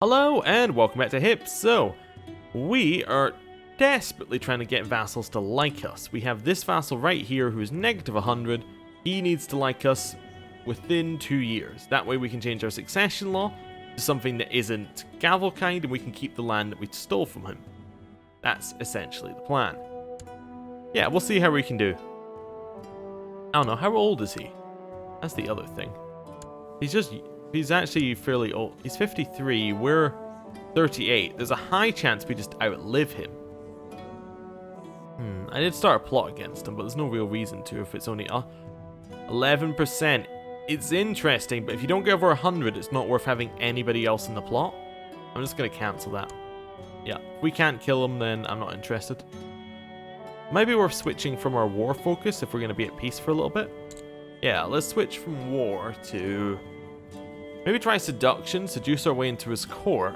Hello and welcome back to H.I.P. So, we are desperately trying to get vassals to like us. We have this vassal right here who's negative 100. He needs to like us within 2 years. That way we can change our succession law to something that isn't Gavelkind and we can keep the land that we stole from him. That's essentially the plan. Yeah, we'll see how we can do. I don't know, how old is he? That's the other thing. He's actually fairly old. He's 53, we're 38. There's a high chance we just outlive him. I did start a plot against him, but there's no real reason to if it's only 11%. It's interesting, but if you don't get over 100, it's not worth having anybody else in the plot. I'm just going to cancel that. Yeah, if we can't kill him, then I'm not interested. Maybe we're switching from our war focus if we're going to be at peace for a little bit. Yeah, let's switch from war to... maybe try seduction, seduce our way into his court,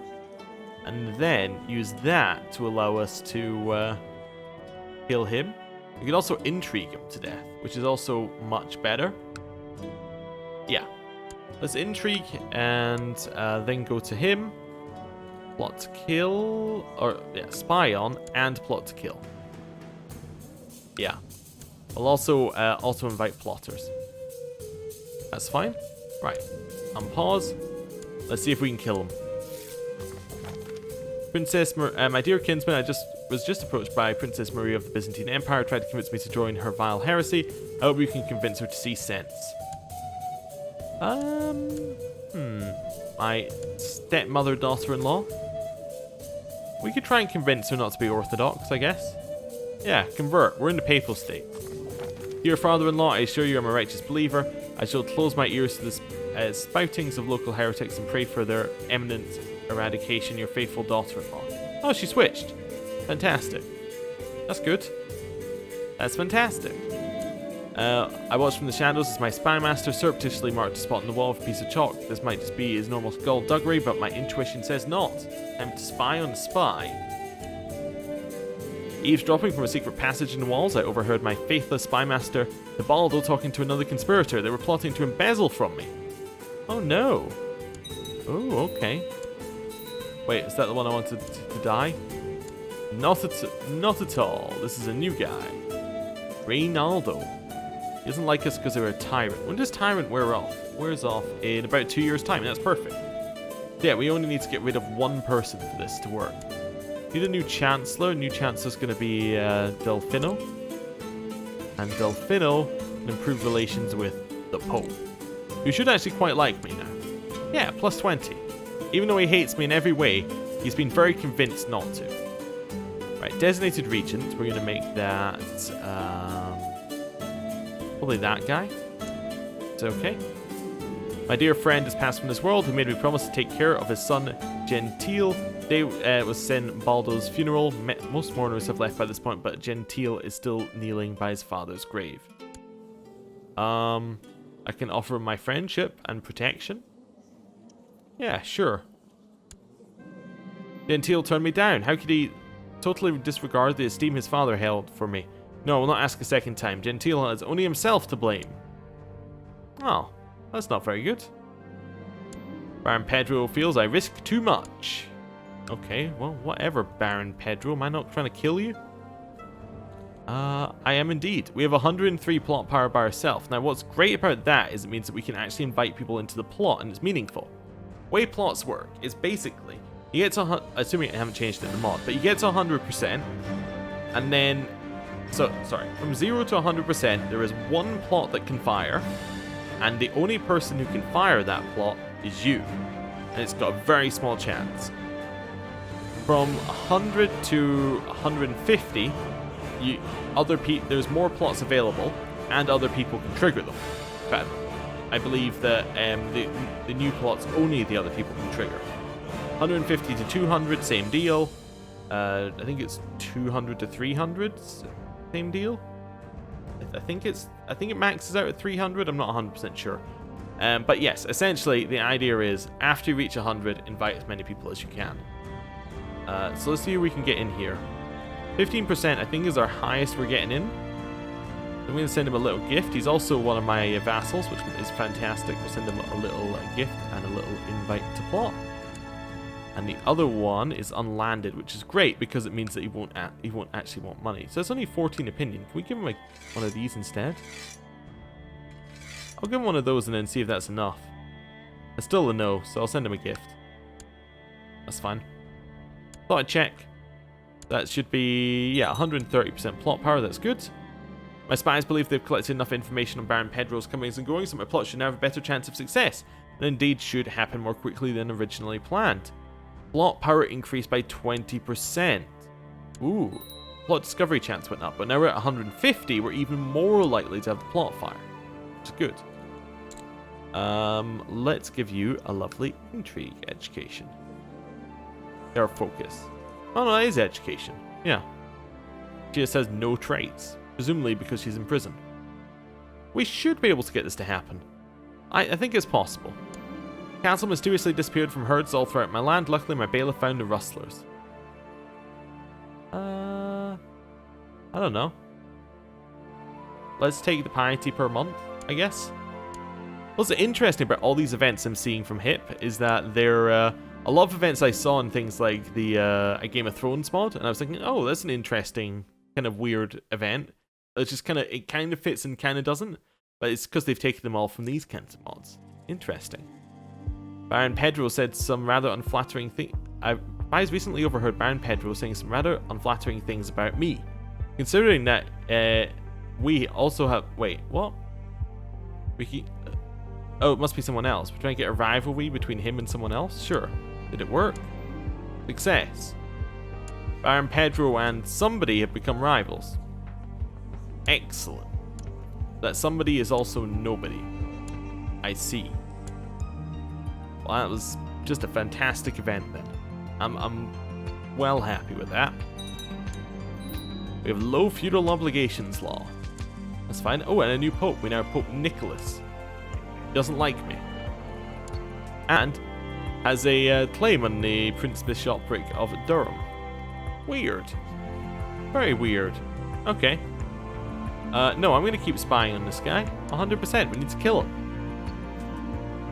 and then use that to allow us to kill him. We could also intrigue him to death, which is also much better. Yeah. Let's intrigue and then go to him. Plot to kill, or yeah, spy on, and plot to kill. Yeah. We'll also invite plotters. That's fine. Right. Unpause. Let's see if we can kill him. My dear kinsman, I was just approached by Princess Maria of the Byzantine Empire, tried to convince me to join her vile heresy. I hope you can convince her to see sense. My stepmother, daughter-in-law. We could try and convince her not to be orthodox, I guess. Yeah, convert. We're in the papal state. Dear father-in-law, I assure you I'm a righteous believer. I shall close my ears to the spoutings of local heretics and pray for their imminent eradication, your faithful daughter-in-law. Oh, she switched. Fantastic. That's good. That's fantastic. I watched from the shadows as my spy master surreptitiously marked a spot on the wall with a piece of chalk. This might just be his normal skullduggery, but my intuition says not. I'm to spy on a spy. Eavesdropping from a secret passage in the walls, I overheard my faithless spy master, Thebaldo, talking to another conspirator. They were plotting to embezzle from me. Oh no. Oh, okay. Wait, is that the one I wanted to die? Not at all. This is a new guy. Reynaldo. He doesn't like us because we're a tyrant. When does tyrant wear off? Wears off in about 2 years' time. That's perfect. Yeah, we only need to get rid of one person for this to work. Need a new chancellor. New chancellor's going to be Delfino. And Delfino can improve relations with the Pope. You should actually quite like me now. Yeah, plus 20. Even though he hates me in every way, he's been very convinced not to. Right, designated regent. We're going to make that... probably that guy. It's okay. My dear friend has passed from this world, who made me promise to take care of his son, Gentile. Today was Baldo's funeral. Most mourners have left by this point, but Gentile is still kneeling by his father's grave. I can offer him my friendship and protection. Yeah, sure. Gentile turned me down. How could he totally disregard the esteem his father held for me? No, I will not ask a second time. Gentile has only himself to blame. Oh, that's not very good. Baron Pedro feels I risk too much. Okay, well, whatever, Baron Pedro. Am I not trying to kill you? I am indeed. We have 103 plot power by ourselves. Now, what's great about that is it means that we can actually invite people into the plot, and it's meaningful. The way plots work is basically, you get to, assuming I haven't changed it in the mod, but you get to 100%, and then, from 0 to 100%, there is one plot that can fire, and the only person who can fire that plot is you, and it's got a very small chance. From 100 to 150, there's more plots available, and other people can trigger them. But I believe that the new plots only the other people can trigger. 150 to 200, same deal. I think it's 200 to 300, same deal. I think it maxes out at 300. I'm not 100% sure. But yes, essentially the idea is after you reach 100, invite as many people as you can. So let's see who we can get in here. 15% I think is our highest we're getting in. I'm going to send him a little gift. He's also one of my vassals, which is fantastic. We'll send him a little gift and a little invite to plot. And the other one is unlanded, which is great because it means that he won't actually want money. So it's only 14 opinion. Can we give him like one of these instead? I'll give him one of those and then see if that's enough. It's still a no, so I'll send him a gift. That's fine. Thought I'd check. That should be, yeah, 130% plot power. That's good. My spies believe they've collected enough information on Baron Pedro's comings and goings, so my plot should now have a better chance of success, and indeed should happen more quickly than originally planned. Plot power increased by 20%. Ooh. Plot discovery chance went up, but now we're at 150. We're even more likely to have the plot fire, which is good. Let's give you a lovely intrigue education. Their focus. Oh no, that is education. Yeah. She just has no traits, presumably because she's in prison. We should be able to get this to happen. I think it's possible. Castle mysteriously disappeared from herds all throughout my land. Luckily, my bailiff found the rustlers. I don't know. Let's take the piety per month, I guess. What's interesting about all these events I'm seeing from H.I.P. is that they're a lot of events I saw in things like the a Game of Thrones mod, and I was thinking, oh, that's an interesting kind of weird event. It's just it kind of fits and kind of doesn't, but it's because they've taken them all from these kinds of mods. Interesting. Baron Pedro said some rather unflattering things. I recently overheard Baron Pedro saying some rather unflattering things about me. Considering that we also have... Wait, what? Oh, it must be someone else. We're trying to get a rivalry between him and someone else? Sure. Did it work? Success. Baron Pedro and somebody have become rivals. Excellent. That somebody is also nobody. I see. Well, that was just a fantastic event then. I'm well happy with that. We have low feudal obligations law. That's fine. Oh, and a new pope. We now have Pope Nicholas. He doesn't like me. And has a claim on the Prince Bishopric of Durham. Weird. Very weird. Okay. No, I'm going to keep spying on this guy. 100%. We need to kill him.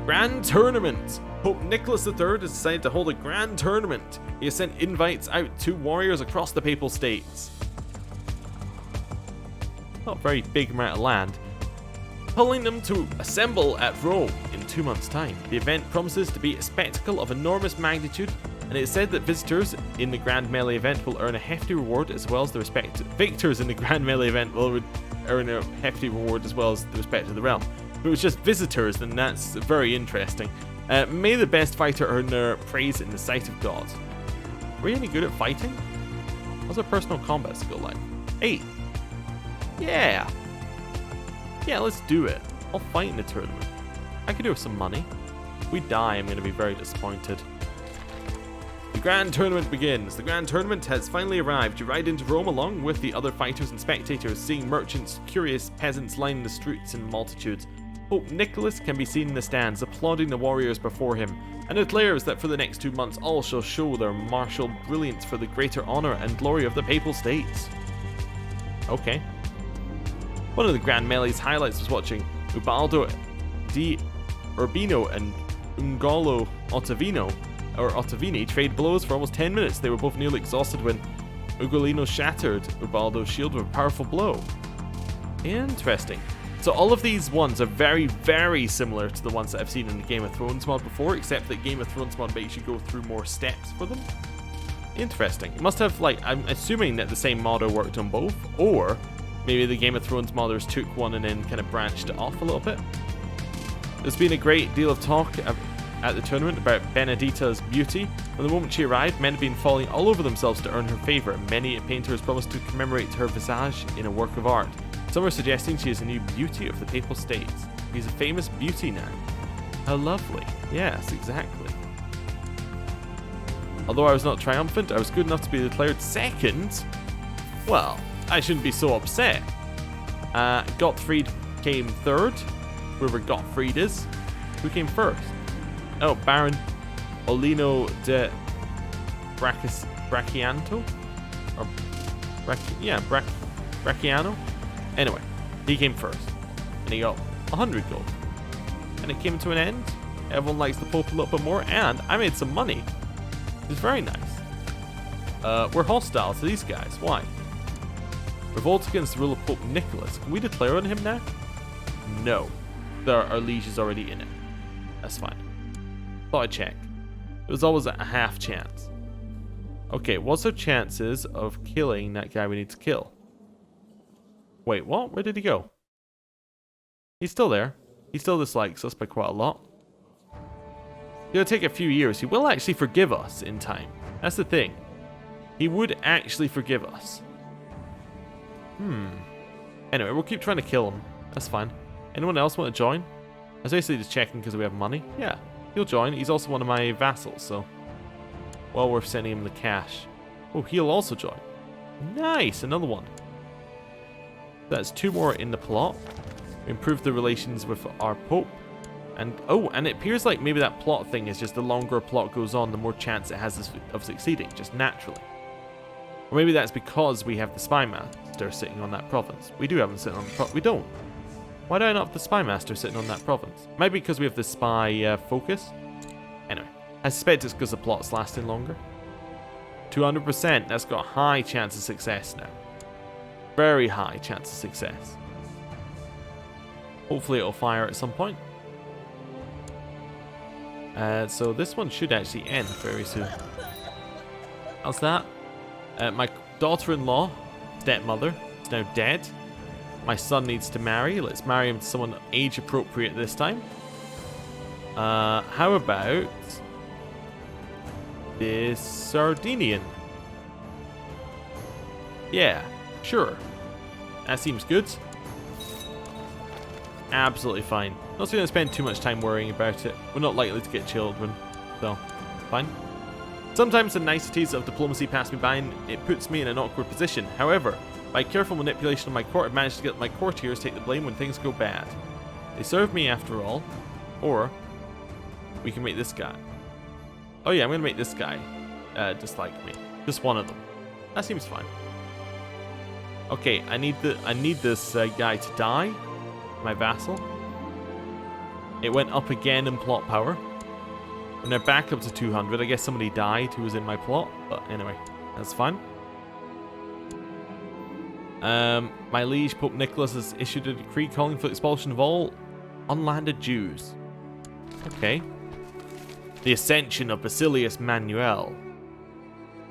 Grand Tournament! Pope Nicholas III has decided to hold a grand tournament. He has sent invites out to warriors across the Papal States. Not a very big amount of land. Telling them to assemble at Rome in 2 months' time. The event promises to be a spectacle of enormous magnitude, and it is said that visitors in the Grand Melee event will earn a hefty reward as well as the victors in the Grand Melee event will earn a hefty reward as well as the respect of the realm. If it was just visitors, then that's very interesting. May the best fighter earn their praise in the sight of God. Are we any good at fighting? What's our personal combat skill like? 8. Yeah. Yeah, let's do it. I'll fight in the tournament. I could do with some money. If we die, I'm going to be very disappointed. The Grand Tournament begins. The Grand Tournament has finally arrived. You ride into Rome along with the other fighters and spectators, seeing merchants, curious peasants lining the streets in multitudes. Pope Nicholas can be seen in the stands, applauding the warriors before him, and declares that for the next 2 months all shall show their martial brilliance for the greater honour and glory of the Papal States. Okay. One of the Grand Melee's highlights was watching Ubaldo di Urbino and Ungolo Ottavini trade blows for almost 10 minutes. They were both nearly exhausted when Ugolino shattered Ubaldo's shield with a powerful blow. Interesting. So all of these ones are very, very similar to the ones that I've seen in the Game of Thrones mod before, except that Game of Thrones mod makes you go through more steps for them. Interesting. It must have, like, I'm assuming that the same modder worked on both, or maybe the Game of Thrones modders took one and then kind of branched it off a little bit. There's been a great deal of talk at the tournament about Benedita's beauty. From the moment she arrived, men have been falling all over themselves to earn her favour, and many painters promised to commemorate her visage in a work of art. Some are suggesting she is a new beauty of the Papal States. She's a famous beauty now. How lovely. Yes, exactly. Although I was not triumphant, I was good enough to be declared second. Well, I shouldn't be so upset. Gottfried came third. Whoever Gottfried is. Who came first? Oh, Baron Olino de Braccianto? Or Bracciano? Anyway, he came first. And he got 100 gold. And it came to an end. Everyone likes the Pope a little bit more, and I made some money. It's very nice. We're hostile to these guys. Why? Revolt against the rule of Pope Nicholas. Can we declare on him now? No. Our liege is already in it. That's fine. Thought I'd check. There was always a half chance. Okay, what's our chances of killing that guy we need to kill? Wait, what? Where did he go? He's still there. He still dislikes us by quite a lot. It'll take a few years. He will actually forgive us in time. That's the thing. He would actually forgive us. Anyway, we'll keep trying to kill him. That's fine. Anyone else want to join? I was basically just checking because we have money. Yeah, he'll join. He's also one of my vassals, so well worth sending him the cash. Oh, he'll also join. Nice, another one. That's 2 more in the plot. We improved the relations with our Pope. And oh, and it appears like maybe that plot thing is just the longer a plot goes on, the more chance it has of succeeding, just naturally. Or maybe that's because we have the Spy Master sitting on that province. We do have him sitting on the province. We don't. Why do I not have the Spy Master sitting on that province? Maybe because we have the Spy focus? Anyway, I suspect it's because the plot's lasting longer. 200%. That's got a high chance of success now. Very high chance of success. Hopefully it'll fire at some point. So this one should actually end very soon. How's that? My daughter-in-law, stepmother, is now dead. My son needs to marry. Let's marry him to someone age-appropriate this time. How about this Sardinian? Yeah, sure. That seems good. Absolutely fine. Not going to spend too much time worrying about it. We're not likely to get children, so fine. Sometimes the niceties of diplomacy pass me by and it puts me in an awkward position. However, by careful manipulation of my court, I've managed to get my courtiers to take the blame when things go bad. They serve me after all. Or we can make this guy. Oh yeah, I'm going to make this guy dislike me. Just one of them. That seems fine. Okay, I need this guy to die. My vassal. It went up again in plot power. And they're back up to 200. I guess somebody died who was in my plot. But anyway, that's fine. My liege, Pope Nicholas, has issued a decree calling for the expulsion of all unlanded Jews. Okay. The ascension of Basilius Manuel.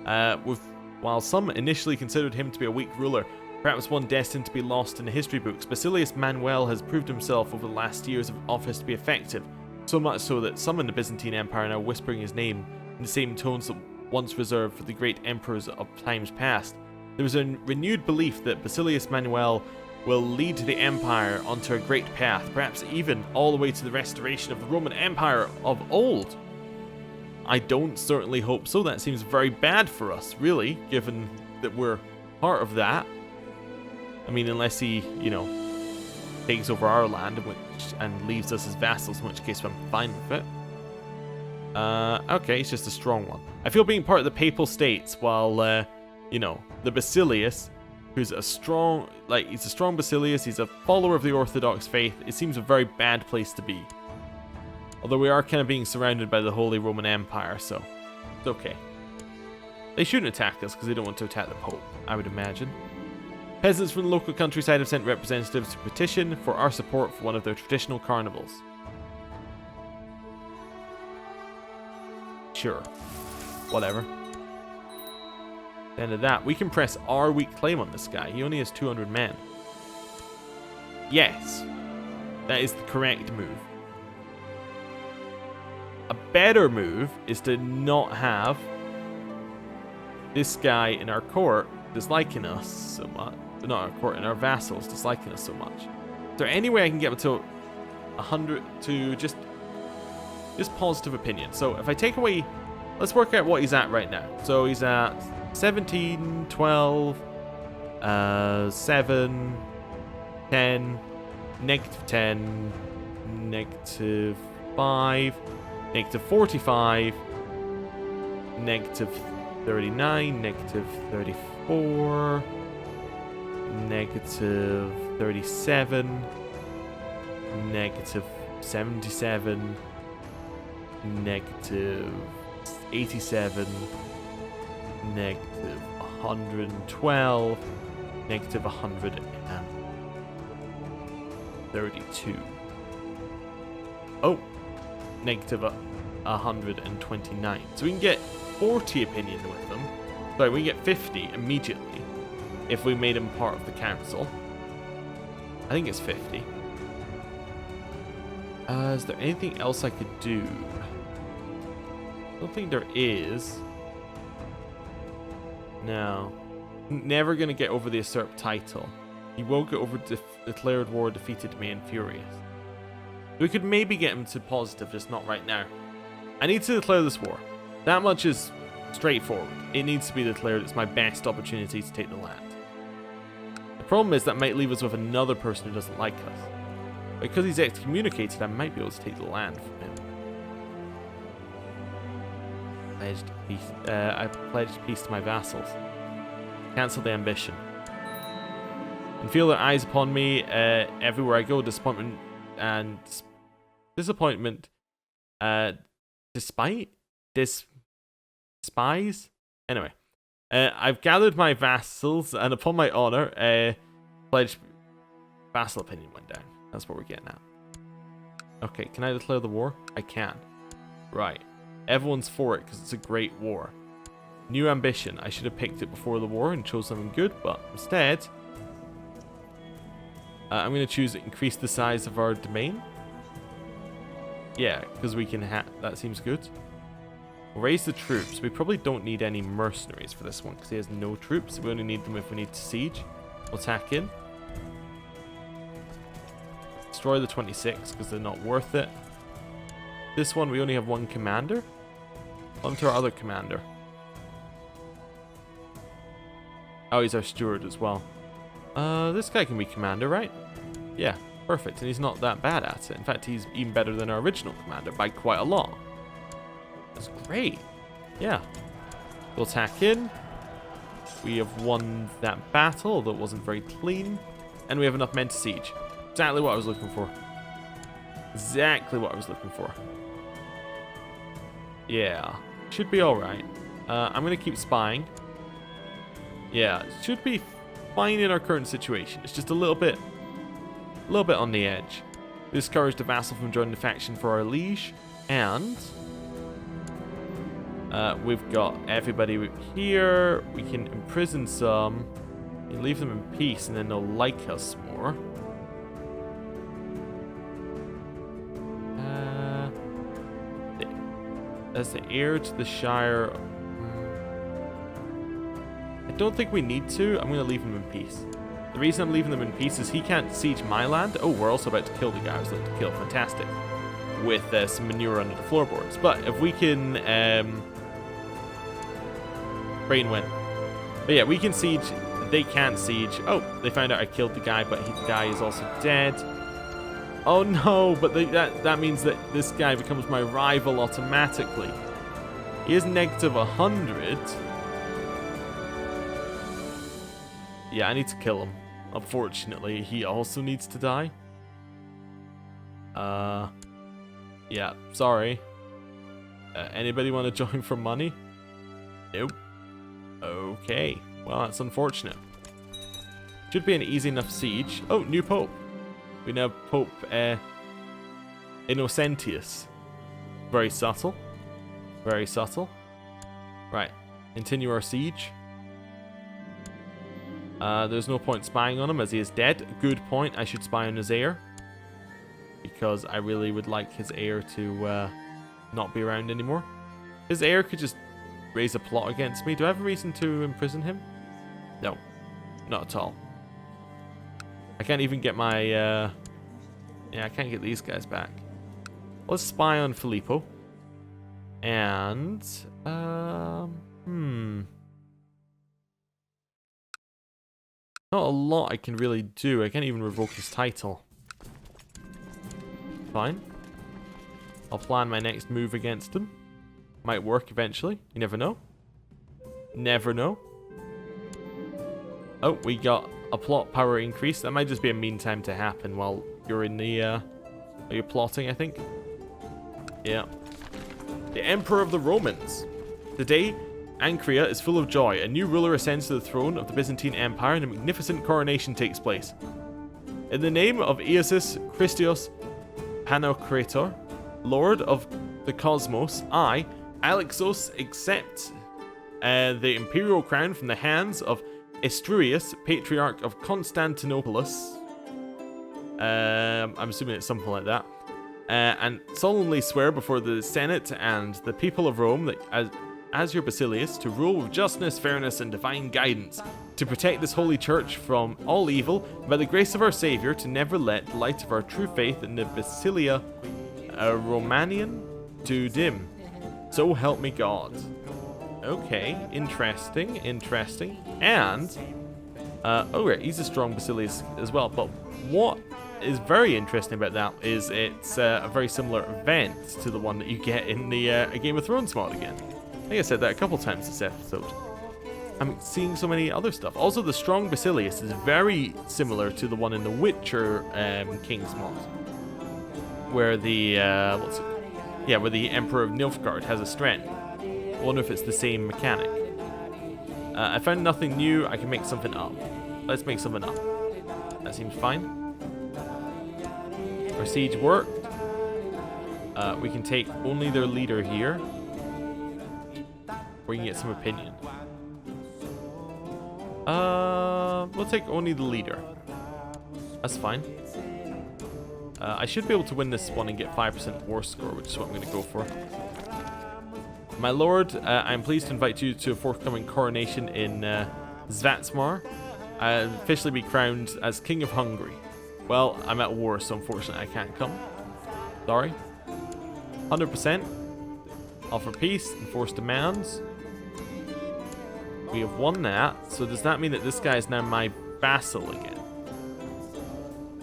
While some initially considered him to be a weak ruler, perhaps one destined to be lost in the history books, Basilius Manuel has proved himself over the last years of office to be effective, so much so that some in the Byzantine Empire are now whispering his name in the same tones that once reserved for the great emperors of times past. There is a renewed belief that Basilius Manuel will lead the empire onto a great path, perhaps even all the way to the restoration of the Roman Empire of old. I don't certainly hope so. That seems very bad for us, really, given that we're part of that. I mean, unless he, you know, takes over our land and leaves us as vassals, in which case I'm fine with it. Okay, it's just a strong one. I feel being part of the Papal States while, you know, the Basilius, who's a strong, he's a strong Basilius, he's a follower of the Orthodox faith. It seems a very bad place to be. Although we are kind of being surrounded by the Holy Roman Empire, so it's okay. They shouldn't attack us because they don't want to attack the Pope, I would imagine. Peasants from the local countryside have sent representatives to petition for our support for one of their traditional carnivals. Sure. Whatever. At the end of that, we can press our weak claim on this guy. He only has 200 men. Yes. That is the correct move. A better move is to not have this guy in our court disliking us so much. Not our court, and our vassals disliking us so much. Is there any way I can get him to 100 to just positive opinion? So if I take away, let's work out what he's at right now. So he's at 17, 12, 7, 10, negative 10, negative 5, negative 45, negative 39, negative 34, negative 37, negative 77, negative 87, negative 112, negative 132. Oh, negative 129. So we can get 40 opinion with them. Sorry, we can get 50 immediately if we made him part of the council. I think it's 50. Is there anything else I could do? I don't think there is. No. Never gonna get over the usurped title. He won't get over declared war, defeated me, and furious. We could maybe get him to positive, just not right now. I need to declare this war. That much is straightforward. It needs to be declared. It's my best opportunity to take the land. The problem is that might leave us with another person who doesn't like us. Because he's excommunicated, I might be able to take the land from him. Pledged peace. I pledged peace to my vassals. Cancel the ambition. And feel their eyes upon me everywhere I go. Disappointment and disappointment. Despise. Anyway, I've gathered my vassals, and upon my honor, pledged vassal opinion went down. That's what we're getting at. Okay, can I declare the war? I can. Right. Everyone's for it because it's a great war. New ambition. I should have picked it before the war and chose something good, but instead, I'm going to choose increase the size of our domain. Yeah, because we can that seems good. Raise the troops. We probably don't need any mercenaries for this one because he has no troops. We only need them if we need to siege. We'll attack in. Destroy the 26 because they're not worth it. This one we only have one commander. On to our other commander. Oh, he's our steward as well. This guy can be commander, right? Yeah, perfect. And he's not that bad at it. In fact, he's even better than our original commander by quite a lot. That's great. Yeah. We'll attack in. We have won that battle, although it wasn't very clean. And we have enough men to siege. Exactly what I was looking for. Exactly what I was looking for. Yeah. Should be alright. I'm going to keep spying. Yeah, it should be fine in our current situation. It's just a little bit on the edge. We discouraged a vassal from joining the faction for our liege. And we've got everybody here. We can imprison some. We can leave them in peace and then they'll like us more. As the heir to the Shire, I don't think we need to. I'm going to leave him in peace. The reason I'm leaving them in peace is he can't siege my land. Oh, we're also about to kill the guy I was looking to kill. Fantastic. With some manure under the floorboards. But if we can... brain win. But yeah, we can siege. They can't siege. Oh, they found out I killed the guy, but the guy is also dead. Oh no, but that means that this guy becomes my rival automatically. He is negative 100. Yeah, I need to kill him. Unfortunately, he also needs to die. Yeah, sorry. Anybody want to join for money? Nope. Okay, well, that's unfortunate. Should be an easy enough siege. Oh, new pope. We now have Pope Innocentius. Very subtle. Very subtle. Right. Continue our siege. There's no point spying on him as he is dead. Good point. I should spy on his heir. Because I really would like his heir to not be around anymore. His heir could just raise a plot against me. Do I have a reason to imprison him? No. Not at all. I can't even get my, yeah, I can't get these guys back. Let's spy on Filippo. And, not a lot I can really do. I can't even revoke his title. Fine. I'll plan my next move against him. Might work eventually. You never know. Never know. Oh, we got a plot power increase. That might just be a meantime to happen while you're in the, you're plotting, I think. Yeah. The Emperor of the Romans. Today, Ankria is full of joy. A new ruler ascends to the throne of the Byzantine Empire and a magnificent coronation takes place. In the name of Iosis Christos Panocrator, Lord of the Cosmos, I, Alexos, accept the imperial crown from the hands of Estruius, Patriarch of Constantinopolis. I'm assuming it's something like that. And solemnly swear before the Senate and the people of Rome that as your Basilius, to rule with justness, fairness, and divine guidance, to protect this holy church from all evil, and by the grace of our Savior, to never let the light of our true faith in the Basilia Romanian to dim. So help me God. Okay, interesting. And, oh right, he's a strong Basilius as well, but what is very interesting about that is it's a very similar event to the one that you get in the A Game of Thrones mod again. I think I said that a couple times this episode. I'm seeing so many other stuff. Also, the strong Basilius is very similar to the one in the Witcher Kings mod, where the where the Emperor of Nilfgaard has a strength. I wonder if it's the same mechanic. I found nothing new. I can make something up. Let's make something up. That seems fine. Our siege worked. We can take only their leader here. We can get some opinion. We'll take only the leader. That's fine. I should be able to win this one and get 5% war score, which is what I'm going to go for. My lord, I am pleased to invite you to a forthcoming coronation in Zvatsmar. I'll officially be crowned as King of Hungary. Well, I'm at war, so unfortunately I can't come. Sorry. 100%. Offer peace, enforce demands. We have won that, so does that mean that this guy is now my vassal again?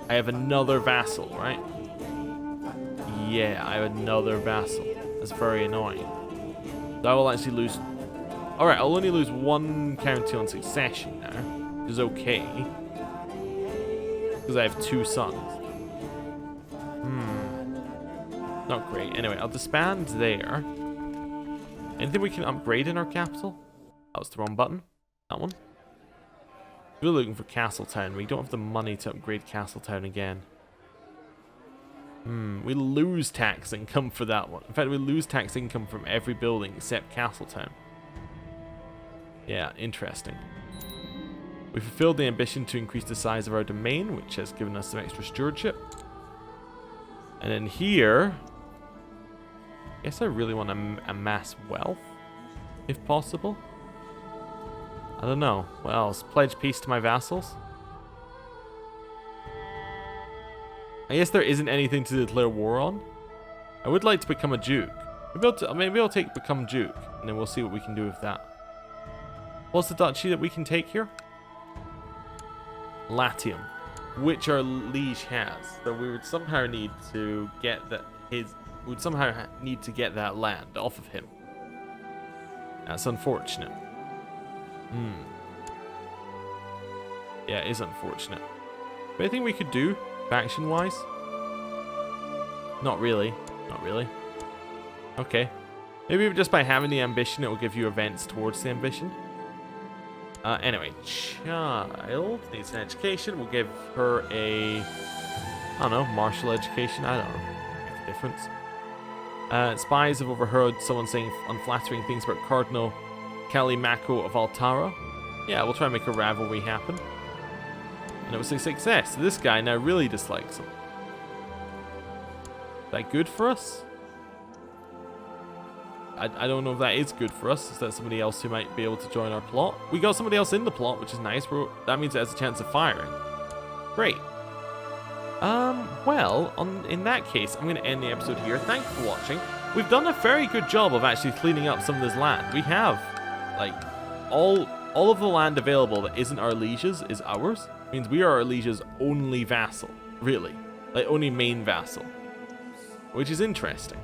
I have another vassal, right? Yeah, I have another vassal. That's very annoying. So I will actually lose... Alright, I'll only lose one county on succession now, which is okay. Because I have 2 sons. Not great. Anyway, I'll disband there. Anything we can upgrade in our capital? That was the wrong button. That one. We're looking for Castletown. We don't have the money to upgrade Castletown again. We lose tax income for that one. In fact, we lose tax income from every building except Castletown. Yeah, interesting. We fulfilled the ambition to increase the size of our domain, which has given us some extra stewardship. And then here... I guess I really want to amass wealth, if possible. I don't know. What else? Pledge peace to my vassals? I guess there isn't anything to declare war on. I would like to become a duke. Maybe I'll take become duke, and then we'll see what we can do with that. What's the duchy that we can take here? Latium, which our liege has. So we would somehow need to get that we would somehow need to get that land off of him. That's unfortunate. Yeah, it is unfortunate. But anything we could do, faction-wise? Not really. Not really. Okay. Maybe just by having the ambition, it will give you events towards the ambition. Anyway, child needs an education. We'll give her a, I don't know, martial education. I don't know. Make a difference. Spies have overheard someone saying unflattering things about Cardinal Callimaco of Altara. Yeah, we'll try and make a rivalry happen. And it was a success. So this guy now really dislikes him. Is that good for us? I don't know if that is good for us. Is that somebody else who might be able to join our plot? We got somebody else in the plot, which is nice. That means it has a chance of firing. Great. Well, in that case, I'm going to end the episode here. Thanks for watching. We've done a very good job of actually cleaning up some of this land. We have, like, all of the land available that isn't our liege's is ours. It means we are our liege's only vassal, really. Like, only main vassal. Which is interesting.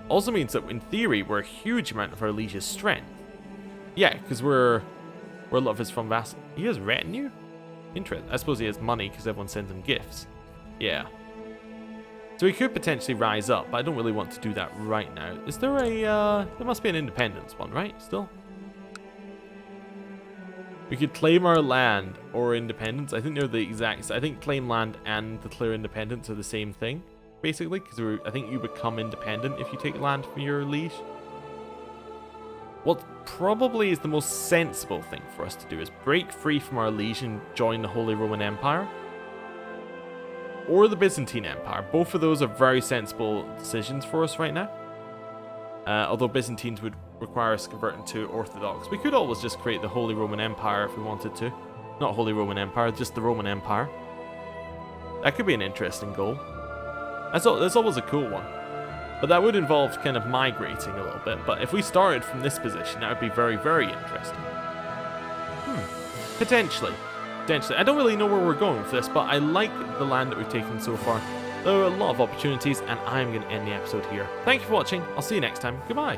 Also means that, in theory, we're a huge amount of our liege's strength. Yeah, because we're a lot of his from vassal. He has retinue? Interesting. I suppose he has money because everyone sends him gifts. Yeah. So we could potentially rise up, but I don't really want to do that right now. Is there a, there must be an independence one, right? Still? We could claim our land or independence. I think they're the exact, I think claim land and declare independence are the same thing, basically, because I think you become independent if you take land from your liege. What probably is the most sensible thing for us to do is break free from our liege and join the Holy Roman Empire. Or the Byzantine Empire. Both of those are very sensible decisions for us right now. Although Byzantines would require us converting to Orthodox. We could always just create the Holy Roman Empire if we wanted to. Not Holy Roman Empire, just the Roman Empire. That could be an interesting goal. That's always a cool one. But that would involve kind of migrating a little bit. But if we started from this position, that would be very, very interesting. Potentially. I don't really know where we're going with this, but I like the land that we've taken so far. There are a lot of opportunities, and I'm going to end the episode here. Thank you for watching. I'll see you next time. Goodbye.